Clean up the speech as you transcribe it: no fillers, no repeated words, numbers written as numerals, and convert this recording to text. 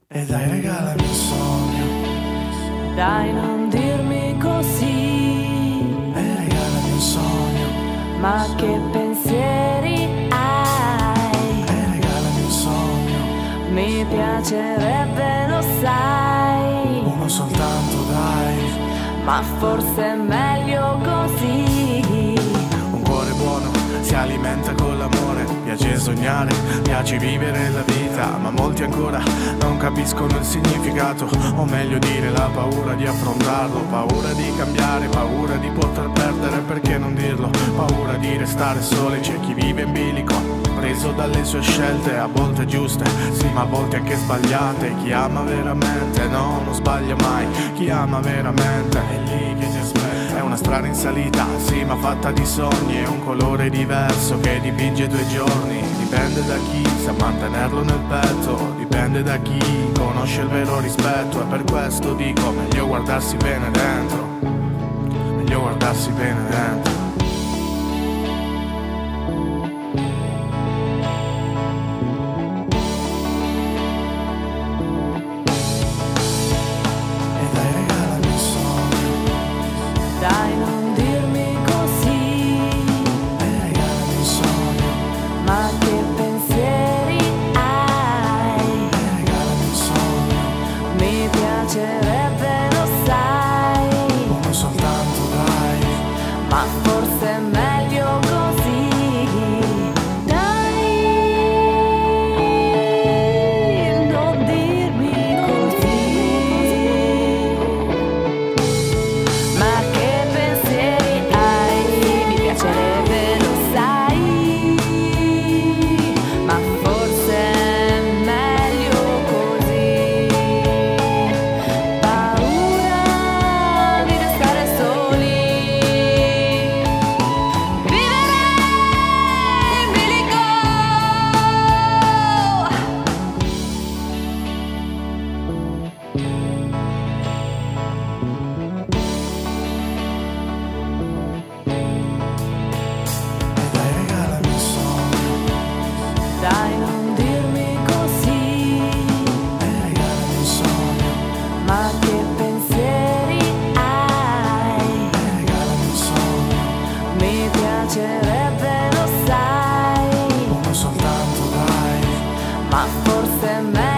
E dai, regalami un sogno. Dai, non dirmi così. E regalami un sogno. Ma che pensieri hai? E regalami un sogno. Mi piacerebbe, lo sai. Uno soltanto, dai. Ma forse è meglio così. Un cuore buono si alimenta con l'amore. Piace sognare, piace vivere la vita. Ma molti ancora non capiscono il significato, o meglio dire la paura di affrontarlo. Paura di cambiare, paura di poter perdere, perché non dirlo? Paura di restare soli, c'è chi vive in bilico, preso dalle sue scelte, a volte giuste, sì, ma a volte anche sbagliate. Chi ama veramente, no, non sbaglia mai. Chi ama veramente è lì che ti aspetta. È una strada in salita, sì, ma fatta di sogni. È un colore diverso che dipinge 2 giorni. Dipende da chi sa mantenerlo nel petto, dipende da chi conosce il vero rispetto. E per questo dico, meglio guardarsi bene dentro, meglio guardarsi bene dentro. Dai, non dirmi così. E regalami un sogno. Ma che pensieri hai? E regalami un sogno. Mi piacerebbe, lo sai. Uno soltanto, dai. Ma forse è meglio così. Dai, non dirmi così. Ma che pensieri hai? Mi piacerebbe, lo sai. Ma forse è meglio così. Paura di restare soli. Vivere in bilico. E dai, regalami un sogno. Dai, non dirmi così. E regalami un sogno. Ma che pensieri hai? E regalami un sogno. Mi piacerebbe, lo sai. Uno soltanto, dai. Ma forse è meglio